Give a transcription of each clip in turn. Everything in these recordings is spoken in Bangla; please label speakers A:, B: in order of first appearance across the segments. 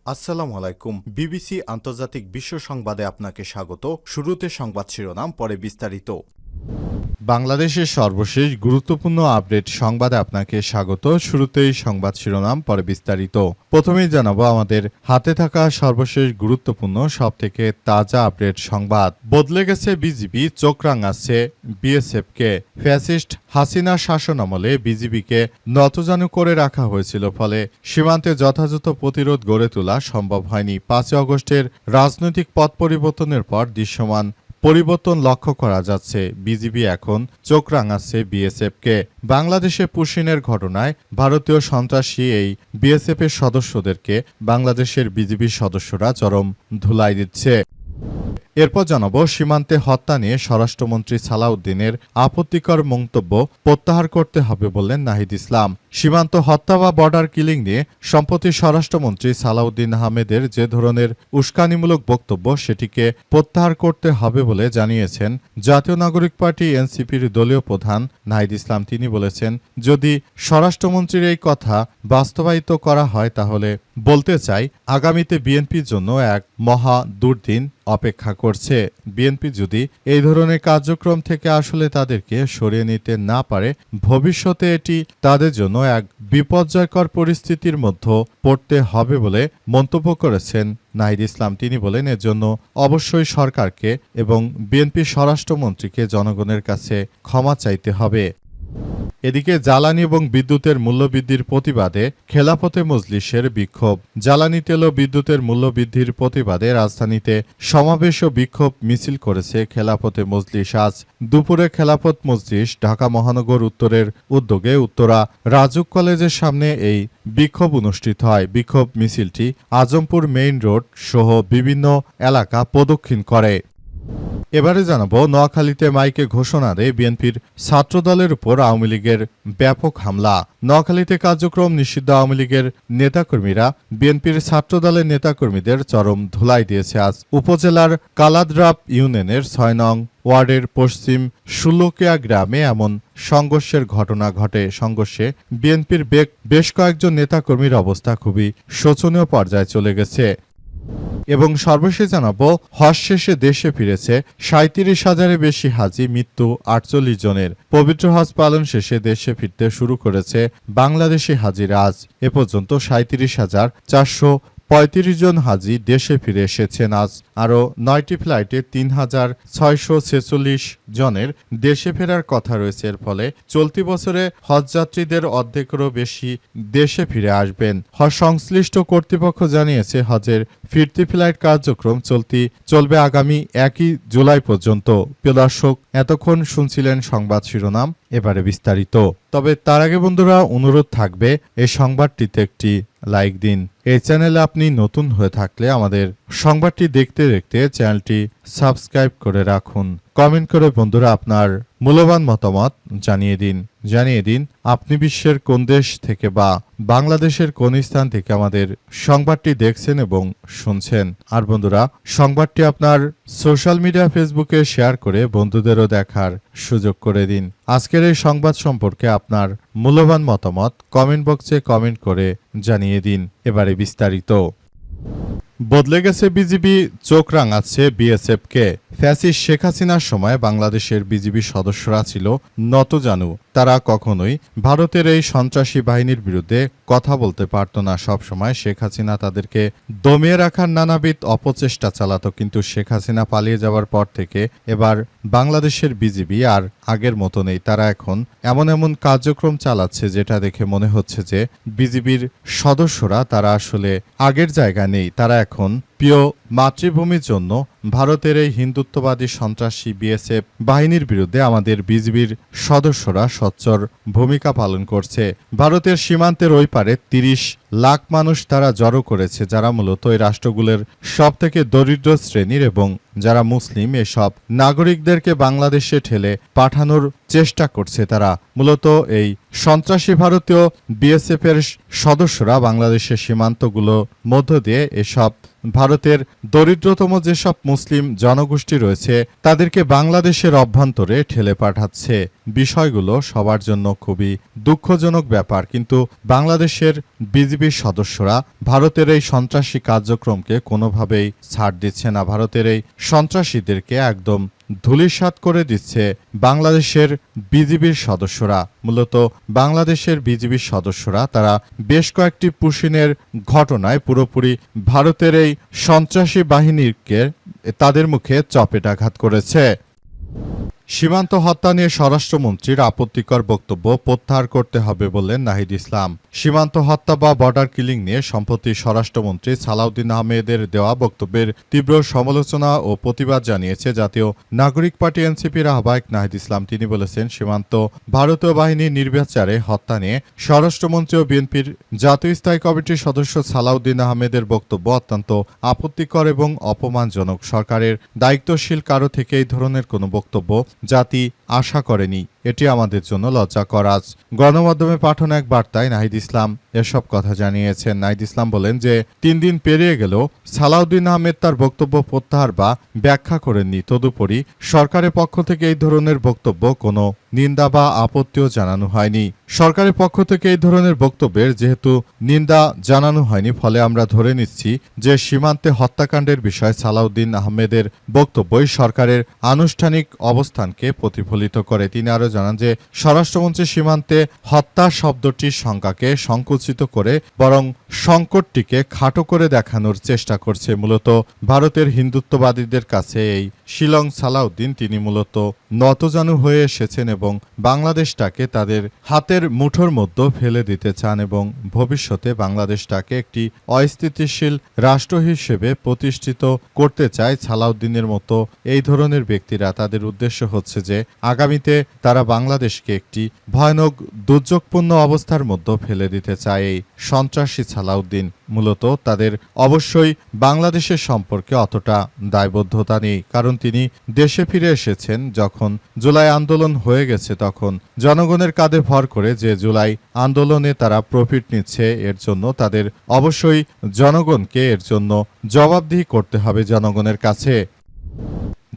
A: আসসালামু আলাইকুম। বিবিসি আন্তর্জাতিক বিশ্ব সংবাদে আপনাকে স্বাগত। শুরুতে সংবাদ শিরোনাম, পরে বিস্তারিত। বাংলাদেশের সর্বশেষ গুরুত্বপূর্ণ আপডেট সংবাদে আপনাকে স্বাগত। শুরুতেই সংবাদ শিরোনাম, পরে বিস্তারিত। প্রথমেই জানাবো আমাদের হাতে থাকা সর্বশেষ গুরুত্বপূর্ণ সবথেকে তাজা আপডেট সংবাদ। বদলে গেছে বিজিবি, চোখ রাঙাচ্ছে বিএসএফকে। ফ্যাসিস্ট হাসিনার শাসনামলে বিজিবিকে নতজানু করে রাখা হয়েছিল, ফলে সীমান্তে যথাযথ প্রতিরোধ গড়ে তোলা সম্ভব হয়নি। 5 আগস্টের রাজনৈতিক পথ পরিবর্তনের পর দৃশ্যমান পরিবর্তন লক্ষ্য করা যাচ্ছে। বিজিবি এখন চোখ রাঙাচ্ছে বিএসএফকে। বাংলাদেশে পুশিনের ঘটনায় ভারতীয় সন্ত্রাসী এই বিএসএফের সদস্যদেরকে বাংলাদেশের বিজিবির সদস্যরা চরম ধুলাই দিচ্ছে। এরপর জানাবো সীমান্তে হত্যা নিয়ে স্বরাষ্ট্রমন্ত্রী সালাউদ্দিনের আপত্তিকর মন্তব্য প্রত্যাহার করতে হবে বললেন নাহিদ ইসলাম। সীমান্ত হত্যা বা বর্ডার কিলিং নিয়ে সম্প্রতি স্বরাষ্ট্রমন্ত্রী সালাউদ্দিন আহমেদের যে ধরনের উস্কানিমূলক বক্তব্য সেটিকে প্রত্যাহার করতে হবে বলে জানিয়েছেন জাতীয় নাগরিক পার্টি এনসিপির দলীয় প্রধান নাহিদ ইসলাম। তিনি বলেছেন, যদি স্বরাষ্ট্রমন্ত্রীর এই কথা বাস্তবায়িত করা হয় তাহলে বলতে চাই আগামীতে বিএনপির জন্য এক মহা দুর্দিন অপেক্ষা করছে। বিএনপি যদি এই ধরনের কার্যক্রম থেকে আসলে তাদেরকে সরিয়ে নিতে না পারে, ভবিষ্যতে এটি তাদের জন্য এক বিপর্যয়কর পরিস্থিতির মধ্যে পড়তে হবে বলে মন্তব্য করেছেন নাহিদ ইসলাম। তিনি বলেন, এর জন্য অবশ্যই সরকারকে এবং বিএনপি স্বরাষ্ট্রমন্ত্রীকে জনগণের কাছে ক্ষমা চাইতে হবে। এদিকে জ্বালানি এবং বিদ্যুতের মূল্যবৃদ্ধির প্রতিবাদে খেলাফতে মজলিসের বিক্ষোভ। জ্বালানি তেল ও বিদ্যুতের মূল্যবৃদ্ধির প্রতিবাদে রাজধানীতে সমাবেশ ও বিক্ষোভ মিছিল করেছে খেলাফতে মজলিস। আজ দুপুরে খেলাফত মজলিস ঢাকা মহানগর উত্তরের উদ্যোগে উত্তরা রাজুক কলেজের সামনে এই বিক্ষোভ অনুষ্ঠিত হয়। বিক্ষোভ মিছিলটি আজমপুর মেইন রোড সহ বিভিন্ন এলাকা প্রদক্ষিণ করে। এবারে জানাবো নোয়াখালীতে মাইকে ঘোষণা দেয় বিএনপির ছাত্রদলের উপর আওয়ামী লীগের ব্যাপক হামলা। নোয়াখালীতে কার্যক্রম নিষিদ্ধ আওয়ামী লীগের নেতাকর্মীরা বিএনপির ছাত্রদলের নেতাকর্মীদের চরম ধুলাই দিয়েছে। আজ উপজেলার কালাদ্রাপ ইউনিয়নের 6 নং ওয়ার্ডের পশ্চিম সুলুকিয়া গ্রামে এমন সংঘর্ষের ঘটনা ঘটে। সংঘর্ষে বিএনপির বেশ কয়েকজন নেতাকর্মীর অবস্থা খুবই শোচনীয় পর্যায়ে চলে গেছে। এবং সর্বশেষ জানাবো হজ শেষে দেশে ফিরেছে 37,000-এর বেশি হাজি, মৃত্যু 48 জনের। পবিত্র হজ পালন শেষে দেশে ফিরতে শুরু করেছে বাংলাদেশি হাজিরা। আজ এ পর্যন্ত 37,435 জন হাজি দেশে ফিরে এসেছেন। আজ আরও 9টি ফ্লাইটে 3,646 জনের দেশে ফেরার কথা রয়েছে। এর ফলে চলতি বছরে হজযাত্রীদের অর্ধেকেরও বেশি দেশে ফিরে আসবেন। হজ সংশ্লিষ্ট কর্তৃপক্ষ জানিয়েছে, হজের ফিরতি ফ্লাইট কার্যক্রম চলবে আগামী 1 জুলাই পর্যন্ত। প্রিয় দর্শক, এতক্ষণ শুনছিলেন সংবাদ শিরোনাম, এবারে বিস্তারিত। তবে তার আগে বন্ধুরা অনুরোধ থাকবে এই সংবাদটিতে একটি লাইক দিন। এই চ্যানেলে আপনি নতুন হয়ে থাকলে আমাদের সংবাদটি দেখতে দেখতে চ্যানেলটি সাবস্ক্রাইব করে রাখুন। কমেন্ট করে বন্ধুরা আপনার মূল্যবান মতামত জানিয়ে দিন আপনি বিশ্বের কোন দেশ থেকে বা বাংলাদেশের কোন স্থান থেকে আমাদের সংবাদটি দেখছেন এবং শুনছেন। আর বন্ধুরা, সংবাদটি আপনার সোশ্যাল মিডিয়া ফেসবুকে শেয়ার করে বন্ধুদেরও দেখার সুযোগ করে দিন। আজকের এই সংবাদ সম্পর্কে আপনার মূল্যবান মতামত কমেন্ট বক্সে কমেন্ট করে জানিয়ে দিন। এবারে বিস্তারিত। বদলে গেছে বিজিবি, চোখ রাঙাচ্ছে বিএসএফকে। ফ্যাসিস্ট শেখ হাসিনার সময় বাংলাদেশের বিজিবি সদস্যরা ছিল নতজানু। তারা কখনোই ভারতের এই সন্ত্রাসী বাহিনীর বিরুদ্ধে কথা বলতে পারত না। সবসময় শেখ হাসিনা তাদেরকে দমিয়ে রাখার নানাবিধ অপচেষ্টা চালাতো। কিন্তু শেখ হাসিনা পালিয়ে যাওয়ার পর থেকে এবার বাংলাদেশের বিজিবি আর আগের মতো নেই। তারা এখন এমন কার্যক্রম চালাচ্ছে যেটা দেখে মনে হচ্ছে যে বিজিবির সদস্যরা তারা আসলে আগের জায়গা নেই। তারা এখন প্রিয় মাতৃভূমির জন্য ভারতের এই হিন্দুত্ববাদী সন্ত্রাসী বিএসএফ বাহিনীর বিরুদ্ধে আমাদের বিজিবির সদস্যরা সোচ্চার ভূমিকা পালন করছে। ভারতের সীমান্তের ওই পারে 30 লাখ মানুষ তারা জড়ো করেছে, যারা মূলত এই রাষ্ট্রগুলোর সবথেকে দরিদ্র শ্রেণীর এবং যারা মুসলিম। এসব নাগরিকদেরকে বাংলাদেশে ঠেলে পাঠানোর চেষ্টা করছে তারা। মূলত এই সন্ত্রাসী ভারতীয় বিএসএফ এর সদস্যরা বাংলাদেশের সীমান্তগুলো মধ্য দিয়ে এসব ভারতের দরিদ্রতম যেসব মুসলিম জনগোষ্ঠী রয়েছে তাদেরকে বাংলাদেশের অভ্যন্তরে ঠেলে পাঠাচ্ছে। বিষয়গুলো সবার জন্য খুবই দুঃখজনক ব্যাপার, কিন্তু বাংলাদেশের বিজিবির সদস্যরা ভারতের এই সন্ত্রাসী কার্যক্রমকে কোনোভাবেই ছাড় দিচ্ছে না। ভারতের এই সন্ত্রাসীদেরকে একদম ধূলিসাৎ করে দিচ্ছে বাংলাদেশের বিজিবির সদস্যরা। মূলত বাংলাদেশের বিজিবির সদস্যরা তারা বেশ কয়েকটি পুশিনের ঘটনায় পুরোপুরি ভারতের এই সন্ত্রাসী বাহিনীকে তাদের মুখে চপেটাঘাত করেছে। সীমান্ত হত্যা নিয়ে স্বরাষ্ট্রমন্ত্রীর আপত্তিকর বক্তব্য প্রত্যাহার করতে হবে বললেন নাহিদ ইসলাম। সীমান্ত হত্যা বা বর্ডার কিলিং নিয়ে সম্প্রতি স্বরাষ্ট্রমন্ত্রী সালাউদ্দিন আহমেদের দেওয়া বক্তব্যের তীব্র সমালোচনা ও প্রতিবাদ জানিয়েছে জাতীয় নাগরিক পার্টি এনসিপির আহ্বায়ক নাহিদ ইসলাম। তিনি বলেছেন, সীমান্ত ভারতীয় বাহিনীর নির্বিচারে হত্যা নিয়ে স্বরাষ্ট্রমন্ত্রী ও বিএনপির জাতীয় স্থায়ী কমিটির সদস্য সালাউদ্দিন আহমেদের বক্তব্য অত্যন্ত আপত্তিকর এবং অপমানজনক। সরকারের দায়িত্বশীল কারো থেকে এই ধরনের কোনো বক্তব্য জাতি আশা করেনি। এটি আমাদের জন্য লজ্জাকর। আজ গণমাধ্যমে পাঠানো এক বার্তায় নাহিদ ইসলাম এসব কথা জানিয়েছেন। নাহিদ ইসলাম বলেন যে 3 দিন পেরিয়ে গেলেও সালাউদ্দিন আহমেদ তার বক্তব্য প্রত্যাহার বা ব্যাখ্যা করেননি। তদুপরি সরকারের পক্ষ থেকে এই ধরনের বক্তব্য কোনো নিন্দা বা আপত্তিও জানানো হয়নি। সরকারের পক্ষ থেকে এই ধরনের বক্তব্যের যেহেতু নিন্দা জানানো হয়নি, ফলে আমরা ধরে নিচ্ছি যে সীমান্তে হত্যাকাণ্ডের বিষয়ে সালাউদ্দিন আহমেদের বক্তব্যই সরকারের আনুষ্ঠানিক অবস্থানকে প্রতিফলিত করে। তিনি আরও জানান যে স্বরাষ্ট্রমন্ত্রী সীমান্তে হত্যা শব্দটির সংখ্যাকে সংকুচিত করে বরং সংকটটিকে খাটো করে দেখানোর চেষ্টা করছে। মূলত ভারতের হিন্দুত্ববাদীদের কাছে এই শিলং সালাউদ্দিন তিনি মূলত নতজানু হয়ে এসেছেন এবং বাংলাদেশটাকে তাদের হাতের মুঠোর মধ্যে ফেলে দিতে চান এবং ভবিষ্যতে বাংলাদেশটাকে একটি অস্থিতিশীল রাষ্ট্র হিসেবে প্রতিষ্ঠিত করতে চায় সালাউদ্দিনের মতো এই ধরনের ব্যক্তিরা। তাদের উদ্দেশ্য হচ্ছে যে আগামীতে তারা বাংলাদেশকে একটি ভয়ানক দুর্যোগপূর্ণ অবস্থার মধ্যে ফেলে দিতে চায় এই সন্ত্রাসী সালাউদ্দিন। মূলত তাদের অবশ্যই বাংলাদেশের সম্পর্কে অতটা দায়বদ্ধতা নেই, কারণ তিনি দেশে ফিরে এসেছেন যখন জুলাই আন্দোলন হয়ে গেছে, তখন জনগণের কাঁধে ভর করে যে জুলাই আন্দোলনে তারা প্রফিট নিচ্ছে, এর জন্য তাদের অবশ্যই জনগণকে এর জন্য জবাবদিহি করতে হবে জনগণের কাছে।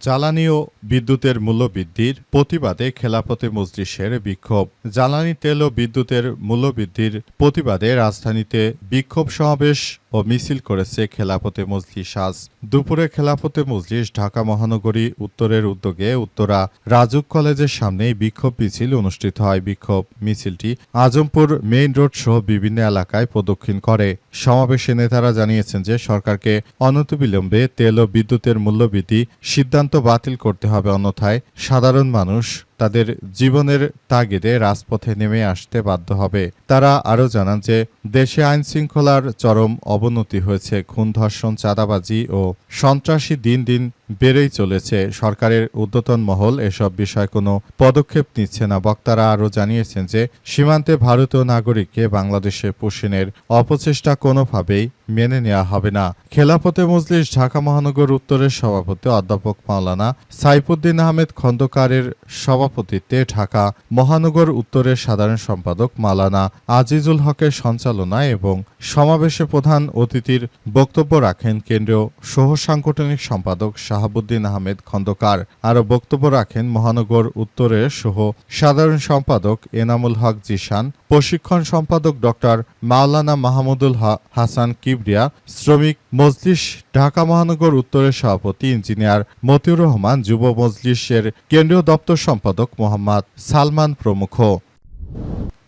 A: জ্বালানি ও বিদ্যুতের মূল্যবৃদ্ধির প্রতিবাদে খেলাফতে মজলিসের বিক্ষোভ। জ্বালানি তেল ও বিদ্যুতের মূল্যবৃদ্ধির প্রতিবাদে রাজধানীতে বিক্ষোভ সমাবেশ ও মিছিল করেছে খেলাফতে মজলিস। আজ দুপুরে খেলাফতে মজলিস ঢাকা মহানগরী উত্তরের উদ্যোগে উত্তরা রাজুক কলেজের সামনে বিক্ষোভ মিছিল অনুষ্ঠিত হয়। বিক্ষোভ মিছিলটি আজমপুর মেইন রোড সহ বিভিন্ন এলাকায় প্রদক্ষিণ করে। সমাবেশে নেতারা জানিয়েছেন যে সরকারকে অনতিবিলম্বে তেল ও বিদ্যুতের মূল্যবৃদ্ধি সিদ্ধান্ত বাতিল করতে হবে, অন্যথায় সাধারণ মানুষ তাদের জীবনের তাগিদে রাজপথে নেমে আসতে বাধ্য হবে। তারা আরও জানান যে দেশে আইন শৃঙ্খলার চরম অবনতি হয়েছে, খুন, ধর্ষণ, চাঁদাবাজি ও সন্ত্রাসী দিন দিন বেড়েই চলেছে। সরকারের ঊর্ধ্বতন মহল এসব বিষয়ে কোনো পদক্ষেপ নিচ্ছে না। বক্তারা আরও জানিয়েছেন যে সীমান্তে ভারতীয় নাগরিককে বাংলাদেশে পুষিনের অপচেষ্টা কোনোভাবেই মেনে নেওয়া হবে না। খেলাফতে মজলিস ঢাকা মহানগর উত্তরের সভাপতি অধ্যাপক মাওলানা সাইফুদ্দিন আহমেদ খন্দকারের সভাপতিত্বে ঢাকা মহানগর উত্তরের সাধারণ সম্পাদক মাওলানা আজিজুল হকের সঞ্চালনায় এবং সমাবেশে প্রধান অতিথির বক্তব্য রাখেন কেন্দ্রীয় সহ সাংগঠনিক সম্পাদক শাহাবুদ্দিন আহমেদ খন্দকার। আরও বক্তব্য রাখেন মহানগর উত্তরের সহ সাধারণ সম্পাদক এনামুল হক জিশান, প্রশিক্ষণ সম্পাদক ডক্টর মাওলানা মাহমুদুল হাসান কিবরিয়া, শ্রমিক মজলিস ঢাকা মহানগর উত্তরের সভাপতি ইঞ্জিনিয়ার মতিউর রহমান, যুব মজলিসের কেন্দ্রীয় দপ্তর সম্পাদক মোহাম্মদ সালমান প্রমুখ।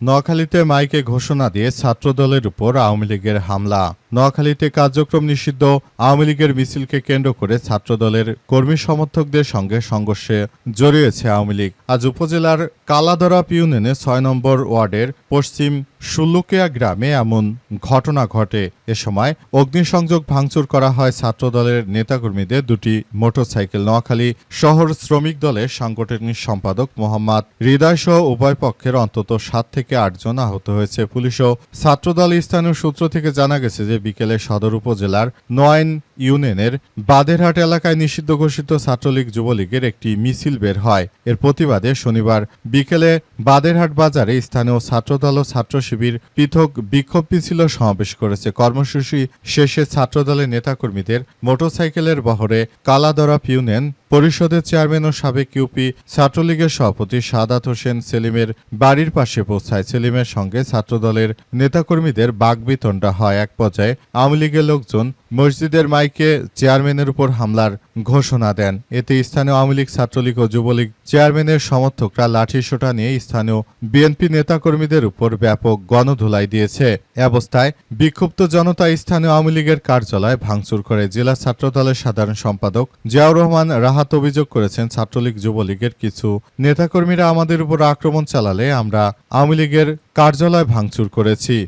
A: নোয়াখালীতে মাইকে ঘোষণা দিয়ে ছাত্রদলের উপর আওয়ামী লীগের হামলা। নোয়াখালীতে কার্যক্রম নিষিদ্ধ আওয়ামী লীগের মিছিলকে কেন্দ্র করে ছাত্রদলের কর্মী সমর্থকদের সঙ্গে সংঘর্ষে জড়িয়েছে আওয়ামী লীগ। আজ উপজেলার কালাদরা ইউনিয়নে ৬ নম্বর ওয়ার্ডের পশ্চিম সুল্লুকিয়া গ্রামে এমন ঘটনা ঘটে। এ সময় অগ্নিসংযোগ ভাঙচুর করা হয় ছাত্রদলের নেতাকর্মীদের দুটি মোটরসাইকেল। নোয়াখালী শহর শ্রমিক দলের সাংগঠনিক সম্পাদক মোহাম্মদ হৃদয় সহ উভয় পক্ষের অন্তত ৭ থেকে ৮ জন আহত হয়েছে। পুলিশ ও ছাত্রদল স্থানীয় সূত্র থেকে জানা গেছে যে বিকেলে সদর উপজেলার নোয়াইন ইউনিয়নের বাদেরহাট এলাকায় নিষিদ্ধ ঘোষিত ছাত্রলীগ যুবলীগের একটি মিছিল বের হয়। এর প্রতিবাদে শনিবার বিকেলে বাদেরহাট বাজারে স্থানীয় ছাত্রদল ও ছাত্র শিবির পৃথক বিক্ষোভ মিছিল সমাবেশ করেছে। কর্মসূচি শেষে ছাত্রদলের নেতাকর্মীদের মোটরসাইকেলের বহরে কালাদরা ইউনিয়ন পরিষদের চেয়ারম্যান ও সাবেক ইউপি ছাত্রলীগের সভাপতি সাদাত হোসেন সেলিমের বাড়ির পাশে পৌঁছায়। সেলিমের সঙ্গে ছাত্রদলের নেতাকর্মীদের বাকবিতণ্ডা হয়। এক পর্যায়ে আওয়ামী লীগের লোকজন মসজিদের মাইকে চেয়ারম্যানের উপর হামলার ঘোষণা দেন। এতে স্থানীয় আওয়ামী লীগ, ছাত্রলীগ ও যুবলীগ চেয়ারম্যানের সমর্থকরা লাঠিসোঁটা নিয়ে স্থানীয় বিএনপি নেতাকর্মীদের উপর ব্যাপক গণধুলাই দিয়েছে। এ অবস্থায় বিক্ষুব্ধ জনতা স্থানীয় আওয়ামী লীগের কার্যালয় ভাঙচুর করে। জেলা ছাত্রদলের সাধারণ সম্পাদক জিয়াউর রহমান রাহাত অভিযোগ করেছেন, ছাত্রলীগ যুবলীগের কিছু নেতাকর্মীরা আমাদের উপর আক্রমণ চালালে আমরা আওয়ামী লীগের কার্যালয় ভাঙচুর করেছি।